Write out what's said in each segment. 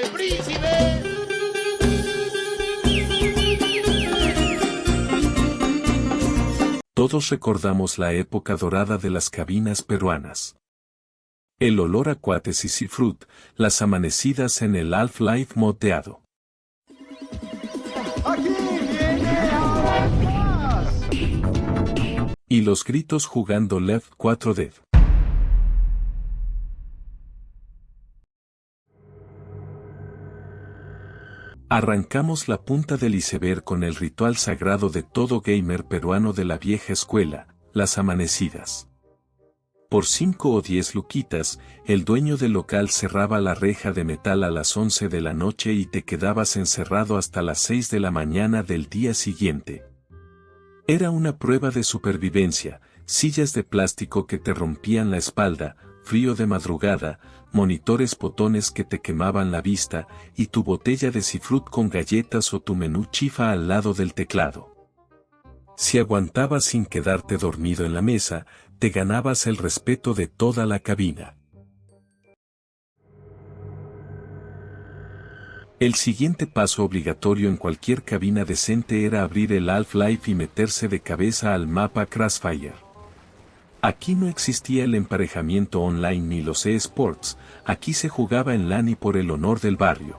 el príncipe. Todos recordamos la época dorada de las cabinas peruanas. El olor a cuates y seafruit, las amanecidas en el Half-Life modeado. ¡Aquí viene ahora! Y los gritos jugando Left 4 Dead. Arrancamos la punta del iceberg con el ritual sagrado de todo gamer peruano de la vieja escuela, las amanecidas. Por 5 o 10 luquitas, el dueño del local cerraba la reja de metal a las 11 de la noche y te quedabas encerrado hasta las 6 de la mañana del día siguiente. Era una prueba de supervivencia, sillas de plástico que te rompían la espalda, frío de madrugada, monitores potones que te quemaban la vista, y tu botella de seafruit con galletas o tu menú chifa al lado del teclado. Si aguantabas sin quedarte dormido en la mesa, te ganabas el respeto de toda la cabina. El siguiente paso obligatorio en cualquier cabina decente era abrir el Half-Life y meterse de cabeza al mapa Crossfire. Aquí no existía el emparejamiento online ni los eSports, aquí se jugaba en LAN y por el honor del barrio.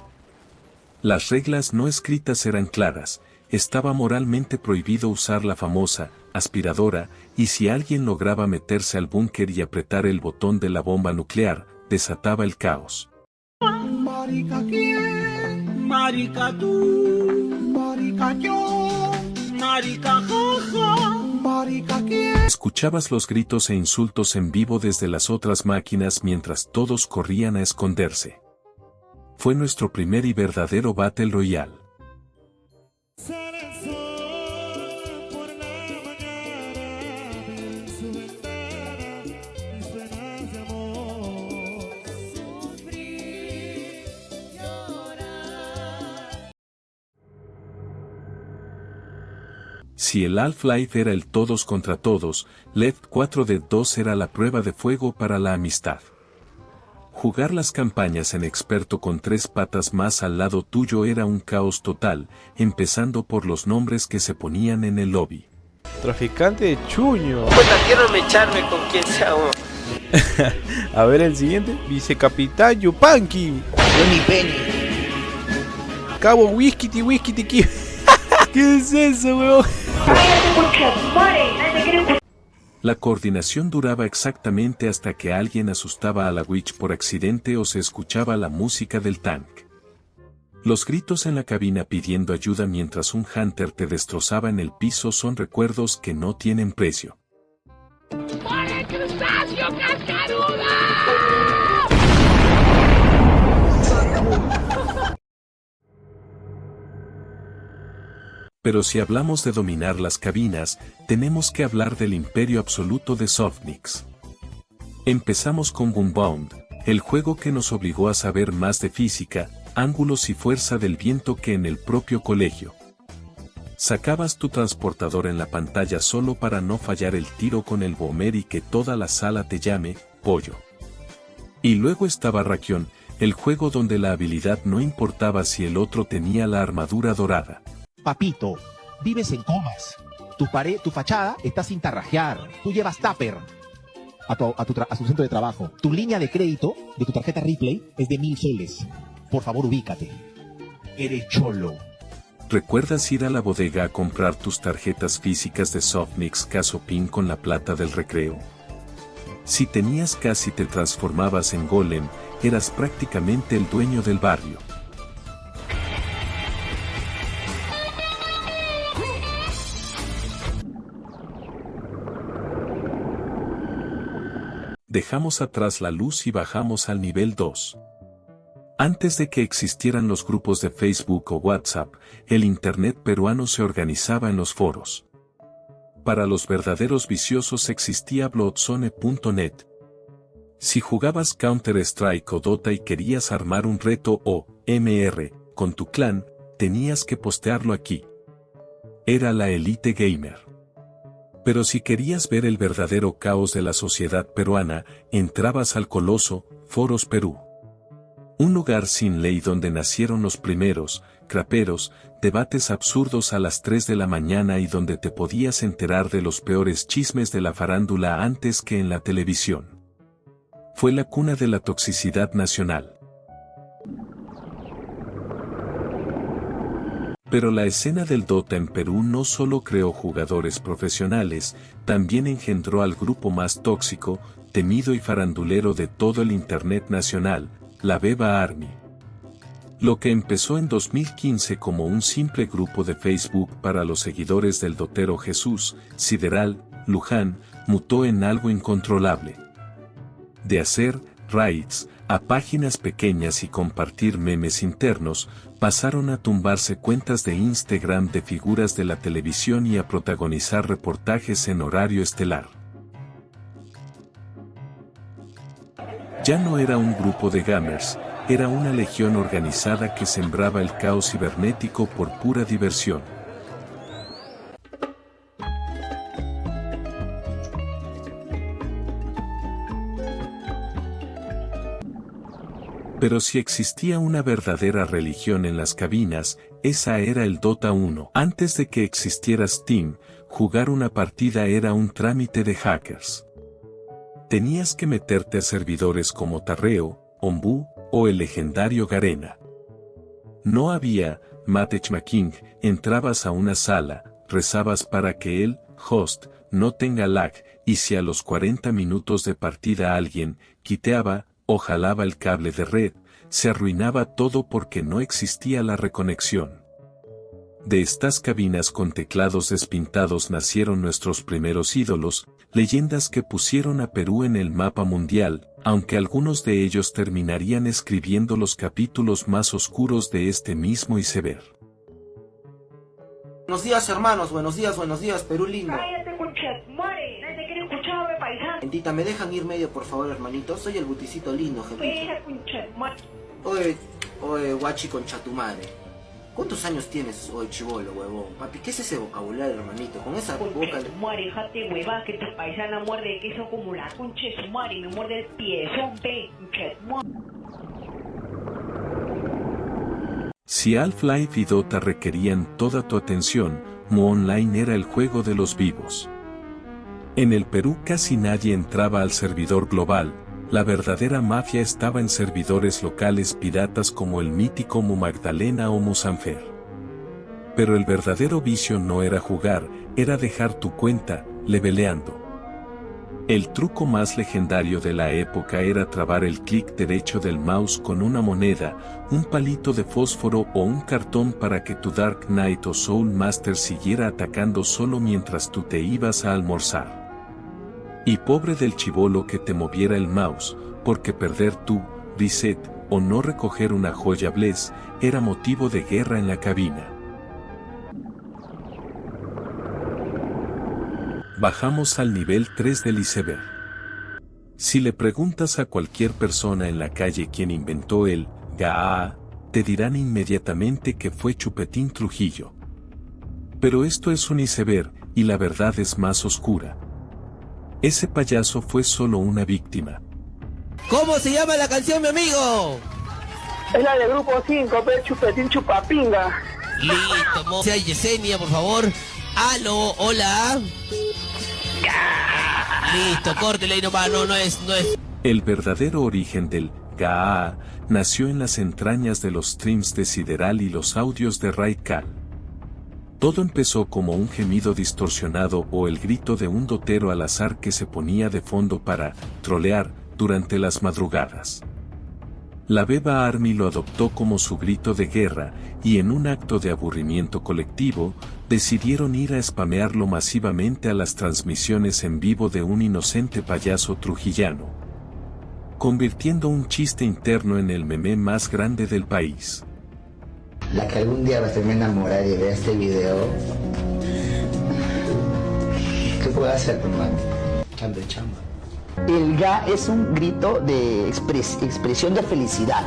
Las reglas no escritas eran claras, estaba moralmente prohibido usar la famosa aspiradora, y si alguien lograba meterse al búnker y apretar el botón de la bomba nuclear, desataba el caos. Marica quién, marica tú, marica yo, marica jaja, marica quién. Escuchabas los gritos e insultos en vivo desde las otras máquinas mientras todos corrían a esconderse. Fue nuestro primer y verdadero Battle Royale. Si el Half-Life era el todos contra todos, Left 4 Dead 2 era la prueba de fuego para la amistad. Jugar las campañas en experto con 3 patas más al lado tuyo era un caos total, empezando por los nombres que se ponían en el lobby. Traficante de chuño. Puta, quiero mecharme con quien sea uno. A ver el siguiente. Vicecapitán Yupanqui. Johnny Penny. Cabo Whisky Tiki. ¿Qué es eso, weón? La coordinación duraba exactamente hasta que alguien asustaba a la witch por accidente o se escuchaba la música del tank. Los gritos en la cabina pidiendo ayuda mientras un hunter te destrozaba en el piso son recuerdos que no tienen precio. ¡Por el crustáceo cascaruda! Pero si hablamos de dominar las cabinas, tenemos que hablar del imperio absoluto de Softnix. Empezamos con Gunbound, el juego que nos obligó a saber más de física, ángulos y fuerza del viento que en el propio colegio. Sacabas tu transportador en la pantalla solo para no fallar el tiro con el bomber y que toda la sala te llame pollo. Y luego estaba Rakion, el juego donde la habilidad no importaba si el otro tenía la armadura dorada. Papito, vives en comas. Tu fachada está sin tarrajear. Tú llevas tupper a tu centro de trabajo. Tu línea de crédito de tu tarjeta Ripley es de 1000 soles. Por favor, ubícate. Eres cholo. ¿Recuerdas ir a la bodega a comprar tus tarjetas físicas de Softnix Caso Pin con la plata del recreo? Si tenías casi te transformabas en golem, eras prácticamente el dueño del barrio. Dejamos atrás la luz y bajamos al nivel 2. Antes de que existieran los grupos de Facebook o WhatsApp, el Internet peruano se organizaba en los foros. Para los verdaderos viciosos existía Bloodzone.net. Si jugabas Counter-Strike o Dota y querías armar un reto o MR con tu clan, tenías que postearlo aquí. Era la élite gamer. Pero si querías ver el verdadero caos de la sociedad peruana, entrabas al coloso, Foros Perú. Un lugar sin ley donde nacieron los primeros, craperos, debates absurdos a las 3 de la mañana y donde te podías enterar de los peores chismes de la farándula antes que en la televisión. Fue la cuna de la toxicidad nacional. Pero la escena del Dota en Perú no solo creó jugadores profesionales, también engendró al grupo más tóxico, temido y farandulero de todo el Internet nacional, la Beba Army. Lo que empezó en 2015 como un simple grupo de Facebook para los seguidores del dotero Jesús, Sideral, Luján, mutó en algo incontrolable. De hacer raids a páginas pequeñas y compartir memes internos, pasaron a tumbarse cuentas de Instagram de figuras de la televisión y a protagonizar reportajes en horario estelar. Ya no era un grupo de gamers, era una legión organizada que sembraba el caos cibernético por pura diversión. Pero si existía una verdadera religión en las cabinas, esa era el Dota 1. Antes de que existiera Steam, jugar una partida era un trámite de hackers. Tenías que meterte a servidores como Tarreo, Ombu, o el legendario Garena. No había matchmaking, entrabas a una sala, rezabas para que el host no tenga lag, y si a los 40 minutos de partida alguien quiteaba o jalaba el cable de red, se arruinaba todo porque no existía la reconexión. De estas cabinas con teclados despintados nacieron nuestros primeros ídolos, leyendas que pusieron a Perú en el mapa mundial, aunque algunos de ellos terminarían escribiendo los capítulos más oscuros de este mismo iceberg. Buenos días, hermanos, buenos días, Perú lindo. Cállate, conchetumare, nadie quiere escucharme, paisano. Gentita, ¿me dejan ir medio, por favor, hermanito? Soy el buticito lindo, gente. Espera, conchetumare. Oye, guachi concha tu madre. ¿Cuántos años tienes hoy, chibolo, huevón? Papi, ¿qué es ese vocabulario, hermanito? Con esa boca... Conchetumare, déjate hueva, que tu paisana muerde de queso como la conchetumare, me muerde el piezón, pe, conchetumare. Si Half-Life y Dota requerían toda tu atención, Mu Online era el juego de los vivos. En el Perú casi nadie entraba al servidor global, la verdadera mafia estaba en servidores locales piratas como el mítico Mu Magdalena o Mu Sanfer. Pero el verdadero vicio no era jugar, era dejar tu cuenta, leveleando. El truco más legendario de la época era trabar el clic derecho del mouse con una moneda, un palito de fósforo o un cartón para que tu Dark Knight o Soul Master siguiera atacando solo mientras tú te ibas a almorzar. Y pobre del chibolo que te moviera el mouse, porque perder tu reset o no recoger una joya Bless era motivo de guerra en la cabina. Bajamos al nivel 3 del iceberg. Si le preguntas a cualquier persona en la calle quién inventó el GAA, te dirán inmediatamente que fue Chupetín Trujillo. Pero esto es un iceberg, y la verdad es más oscura. Ese payaso fue solo una víctima. ¿Cómo se llama la canción, mi amigo? Es la de Grupo 5, pe, Chupetín Chupapinga. Listo, sea Yesenia, por favor. Aló, hola. Listo, córtele ahí nomás, no es. El verdadero origen del GAA nació en las entrañas de los streams de Sideral y los audios de Raidcal. Todo empezó como un gemido distorsionado o el grito de un dotero al azar que se ponía de fondo para trolear durante las madrugadas. La Beba Army lo adoptó como su grito de guerra, y en un acto de aburrimiento colectivo, decidieron ir a spamearlo masivamente a las transmisiones en vivo de un inocente payaso trujillano, convirtiendo un chiste interno en el meme más grande del país. La que algún día va a ser me enamorar y vea este video. ¿Qué puedo hacer, hermano? Chamba. El ga es un grito de expresión de felicidad.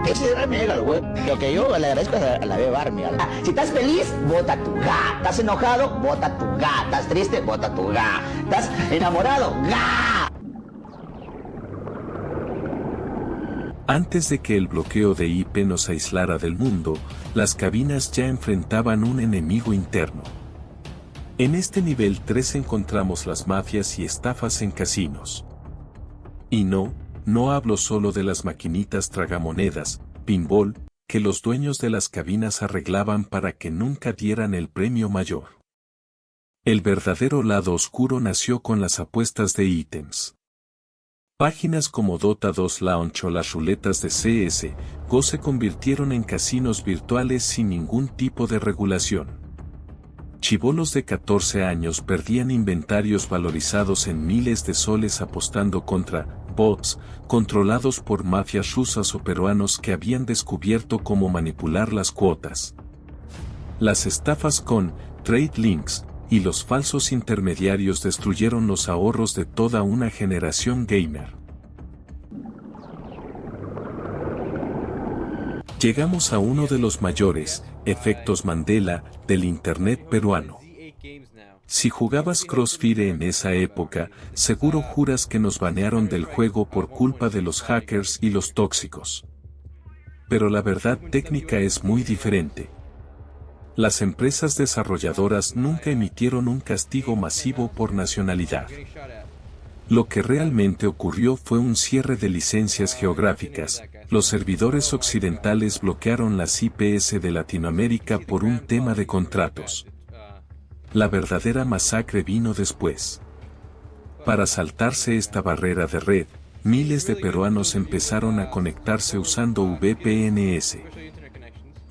Ese es el web. Lo que yo le agradezco es a la Beba Army. Si estás feliz, vota tu ga. ¿Estás enojado? Vota tu ga. ¿Estás triste? Vota tu ga. ¿Estás enamorado? ¡Ga! Antes de que el bloqueo de IP nos aislara del mundo, las cabinas ya enfrentaban un enemigo interno. En este nivel 3 encontramos las mafias y estafas en casinos. Y no hablo solo de las maquinitas tragamonedas, pinball, que los dueños de las cabinas arreglaban para que nunca dieran el premio mayor. El verdadero lado oscuro nació con las apuestas de ítems. Páginas como Dota 2 Launch o las ruletas de CS:GO se convirtieron en casinos virtuales sin ningún tipo de regulación. Chibolos de 14 años perdían inventarios valorizados en miles de soles apostando contra bots, controlados por mafias rusas o peruanos que habían descubierto cómo manipular las cuotas. Las estafas con trade links y los falsos intermediarios destruyeron los ahorros de toda una generación gamer. Llegamos a uno de los mayores efectos Mandela del Internet peruano. Si jugabas Crossfire en esa época, seguro juras que nos banearon del juego por culpa de los hackers y los tóxicos. Pero la verdad técnica es muy diferente. Las empresas desarrolladoras nunca emitieron un castigo masivo por nacionalidad. Lo que realmente ocurrió fue un cierre de licencias geográficas. Los servidores occidentales bloquearon las IPs de Latinoamérica por un tema de contratos. La verdadera masacre vino después. Para saltarse esta barrera de red, miles de peruanos empezaron a conectarse usando VPNs.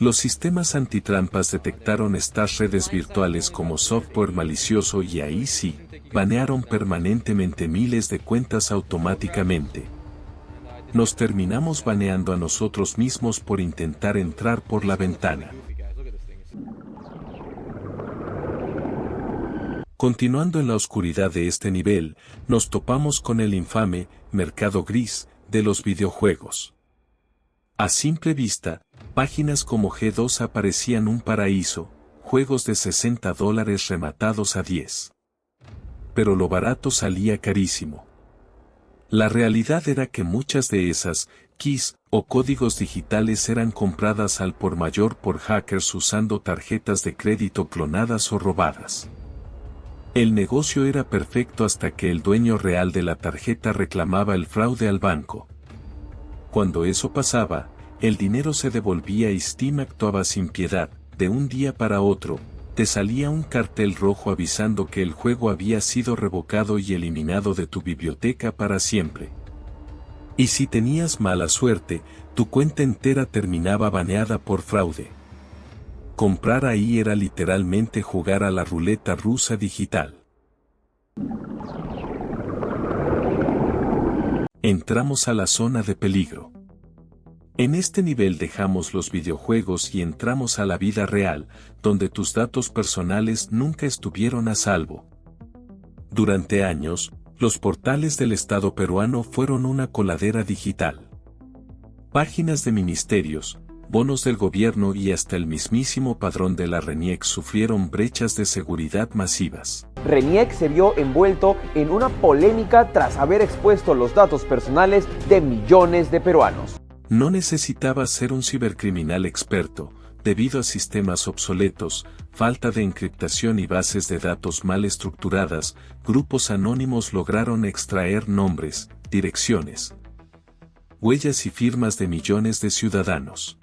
Los sistemas antitrampas detectaron estas redes virtuales como software malicioso y ahí sí, banearon permanentemente miles de cuentas automáticamente. Nos terminamos baneando a nosotros mismos por intentar entrar por la ventana. Continuando en la oscuridad de este nivel, nos topamos con el infame mercado gris de los videojuegos. A simple vista, páginas como G2 aparecían un paraíso, juegos de $60 rematados a 10. Pero lo barato salía carísimo. La realidad era que muchas de esas keys o códigos digitales eran compradas al por mayor por hackers usando tarjetas de crédito clonadas o robadas. El negocio era perfecto hasta que el dueño real de la tarjeta reclamaba el fraude al banco. Cuando eso pasaba, el dinero se devolvía y Steam actuaba sin piedad. De un día para otro, te salía un cartel rojo avisando que el juego había sido revocado y eliminado de tu biblioteca para siempre. Y si tenías mala suerte, tu cuenta entera terminaba baneada por fraude. Comprar ahí era literalmente jugar a la ruleta rusa digital. Entramos a la zona de peligro. En este nivel dejamos los videojuegos y entramos a la vida real, donde tus datos personales nunca estuvieron a salvo. Durante años, los portales del Estado peruano fueron una coladera digital. Páginas de ministerios, bonos del gobierno y hasta el mismísimo padrón de la RENIEC sufrieron brechas de seguridad masivas. RENIEC se vio envuelto en una polémica tras haber expuesto los datos personales de millones de peruanos. No necesitabas ser un cibercriminal experto, debido a sistemas obsoletos, falta de encriptación y bases de datos mal estructuradas, grupos anónimos lograron extraer nombres, direcciones, huellas y firmas de millones de ciudadanos.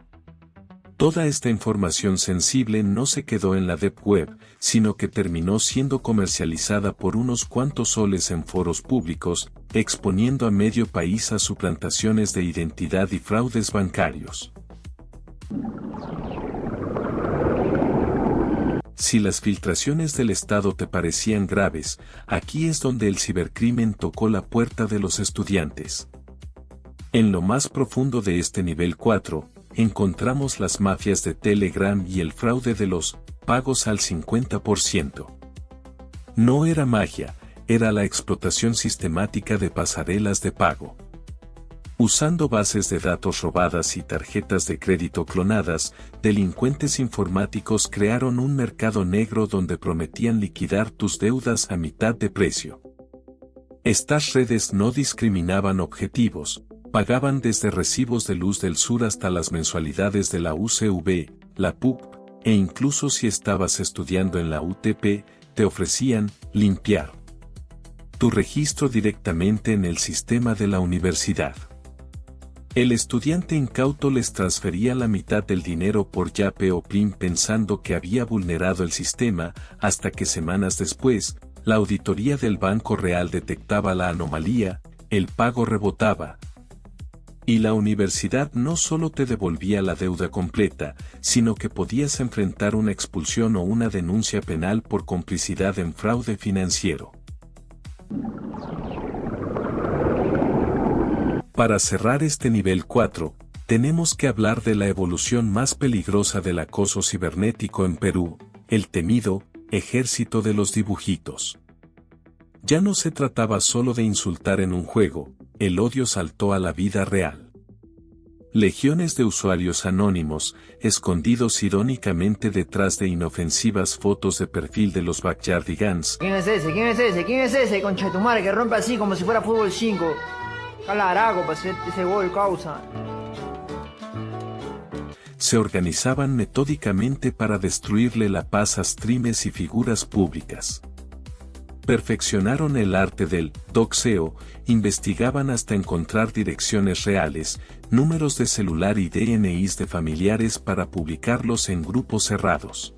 Toda esta información sensible no se quedó en la Deep Web, sino que terminó siendo comercializada por unos cuantos soles en foros públicos, exponiendo a medio país a suplantaciones de identidad y fraudes bancarios. Si las filtraciones del Estado te parecían graves, aquí es donde el cibercrimen tocó la puerta de los estudiantes. En lo más profundo de este nivel 4, encontramos las mafias de Telegram y el fraude de los pagos al 50%. No era magia, era la explotación sistemática de pasarelas de pago. Usando bases de datos robadas y tarjetas de crédito clonadas, delincuentes informáticos crearon un mercado negro donde prometían liquidar tus deudas a mitad de precio. Estas redes no discriminaban objetivos, Pagaban desde recibos de luz del sur hasta las mensualidades de la UCV, la PUC, e incluso si estabas estudiando en la UTP, te ofrecían limpiar tu registro directamente en el sistema de la universidad. El estudiante incauto les transfería la mitad del dinero por Yape o PIN pensando que había vulnerado el sistema, hasta que semanas después, la auditoría del Banco Real detectaba la anomalía, el pago rebotaba. Y la universidad no solo te devolvía la deuda completa, sino que podías enfrentar una expulsión o una denuncia penal por complicidad en fraude financiero. Para cerrar este nivel 4, tenemos que hablar de la evolución más peligrosa del acoso cibernético en Perú, el temido ejército de los dibujitos. Ya no se trataba solo de insultar en un juego, el odio saltó a la vida real. Legiones de usuarios anónimos, escondidos irónicamente detrás de inofensivas fotos de perfil de los backyardigans. ¿Quién es ese? ¿Quién es ese? ¿Quién es ese, conchetumare, que rompe así como si fuera fútbol 5? Calarago para hacer ese gol, causa. Se organizaban metódicamente para destruirle la paz a streamers y figuras públicas. Perfeccionaron el arte del doxeo, investigaban hasta encontrar direcciones reales, números de celular y DNIs de familiares para publicarlos en grupos cerrados.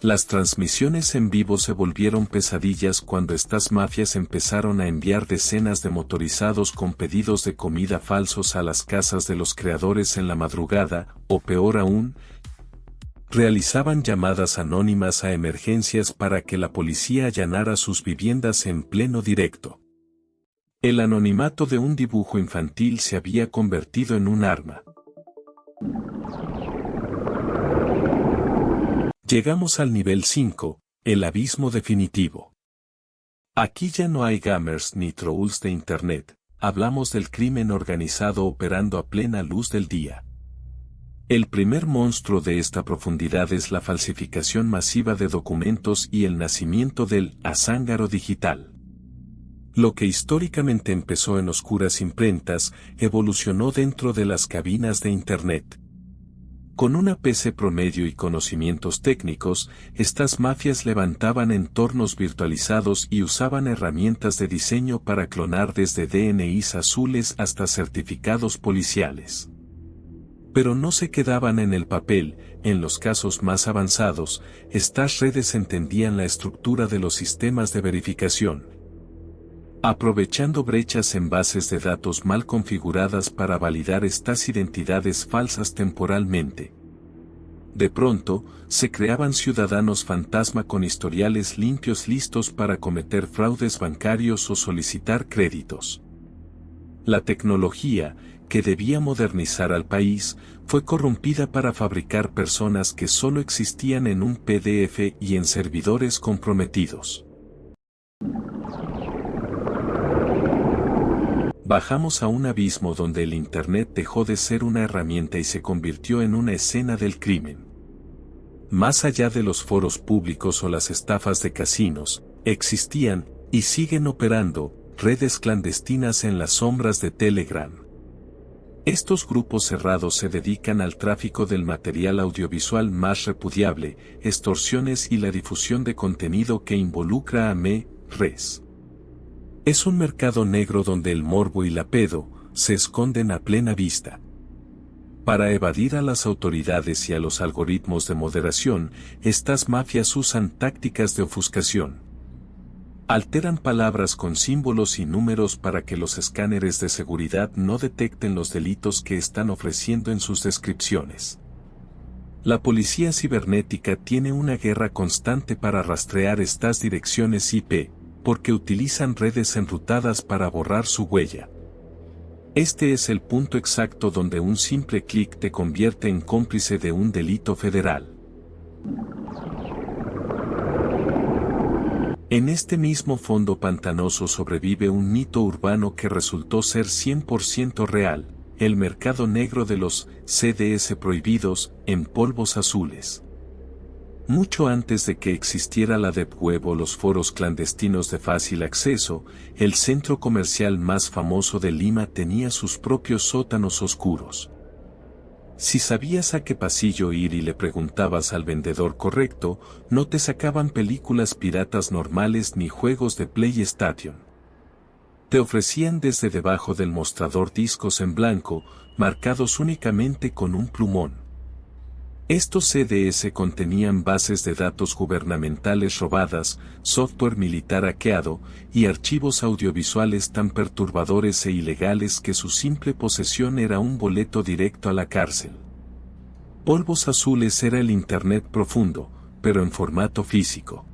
Las transmisiones en vivo se volvieron pesadillas cuando estas mafias empezaron a enviar decenas de motorizados con pedidos de comida falsos a las casas de los creadores en la madrugada, o peor aún, realizaban llamadas anónimas a emergencias para que la policía allanara sus viviendas en pleno directo. El anonimato de un dibujo infantil se había convertido en un arma. Llegamos al nivel 5, el abismo definitivo. Aquí ya no hay gamers ni trolls de internet, hablamos del crimen organizado operando a plena luz del día. El primer monstruo de esta profundidad es la falsificación masiva de documentos y el nacimiento del azángaro digital. Lo que históricamente empezó en oscuras imprentas, evolucionó dentro de las cabinas de internet. Con una PC promedio y conocimientos técnicos, estas mafias levantaban entornos virtualizados y usaban herramientas de diseño para clonar desde DNIs azules hasta certificados policiales. Pero no se quedaban en el papel, en los casos más avanzados, estas redes entendían la estructura de los sistemas de verificación, aprovechando brechas en bases de datos mal configuradas para validar estas identidades falsas temporalmente. De pronto, se creaban ciudadanos fantasma con historiales limpios listos para cometer fraudes bancarios o solicitar créditos. La tecnología, que debía modernizar al país, fue corrompida para fabricar personas que solo existían en un PDF y en servidores comprometidos. Bajamos a un abismo donde el Internet dejó de ser una herramienta y se convirtió en una escena del crimen. Más allá de los foros públicos o las estafas de casinos, existían, y siguen operando, redes clandestinas en las sombras de Telegram. Estos grupos cerrados se dedican al tráfico del material audiovisual más repudiable, extorsiones y la difusión de contenido que involucra a menores. Es un mercado negro donde el morbo y la pedo se esconden a plena vista. Para evadir a las autoridades y a los algoritmos de moderación, estas mafias usan tácticas de ofuscación. Alteran palabras con símbolos y números para que los escáneres de seguridad no detecten los delitos que están ofreciendo en sus descripciones. La policía cibernética tiene una guerra constante para rastrear estas direcciones IP, porque utilizan redes enrutadas para borrar su huella. Este es el punto exacto donde un simple clic te convierte en cómplice de un delito federal. En este mismo fondo pantanoso sobrevive un mito urbano que resultó ser 100% real, el mercado negro de los CDS prohibidos, en polvos azules. Mucho antes de que existiera la Deep Web o los foros clandestinos de fácil acceso, el centro comercial más famoso de Lima tenía sus propios sótanos oscuros. Si sabías a qué pasillo ir y le preguntabas al vendedor correcto, no te sacaban películas piratas normales ni juegos de PlayStation. Te ofrecían desde debajo del mostrador discos en blanco, marcados únicamente con un plumón. Estos CDs contenían bases de datos gubernamentales robadas, software militar hackeado y archivos audiovisuales tan perturbadores e ilegales que su simple posesión era un boleto directo a la cárcel. Polvos Azules era el Internet profundo, pero en formato físico.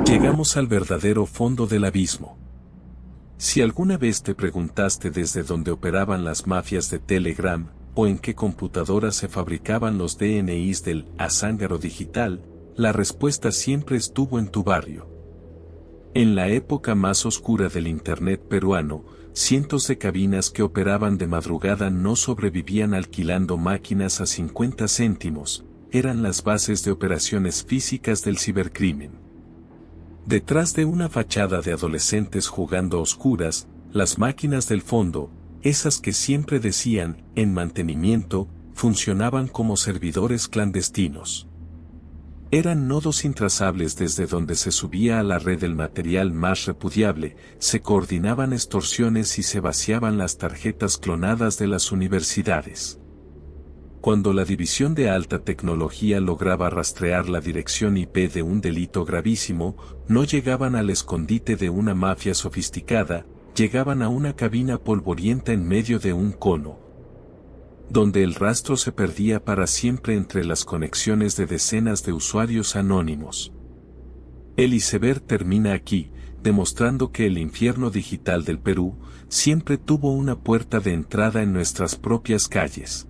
Llegamos al verdadero fondo del abismo. Si alguna vez te preguntaste desde dónde operaban las mafias de Telegram, o en qué computadoras se fabricaban los DNIs del azángaro digital, la respuesta siempre estuvo en tu barrio. En la época más oscura del Internet peruano, cientos de cabinas que operaban de madrugada no sobrevivían alquilando máquinas a 50 céntimos, eran las bases de operaciones físicas del cibercrimen. Detrás de una fachada de adolescentes jugando a oscuras, las máquinas del fondo, esas que siempre decían, en mantenimiento, funcionaban como servidores clandestinos. Eran nodos intrazables desde donde se subía a la red el material más repudiable, se coordinaban extorsiones y se vaciaban las tarjetas clonadas de las universidades. Cuando la división de alta tecnología lograba rastrear la dirección IP de un delito gravísimo, no llegaban al escondite de una mafia sofisticada, llegaban a una cabina polvorienta en medio de un cono, donde el rastro se perdía para siempre entre las conexiones de decenas de usuarios anónimos. El iceberg termina aquí, demostrando que el infierno digital del Perú siempre tuvo una puerta de entrada en nuestras propias calles.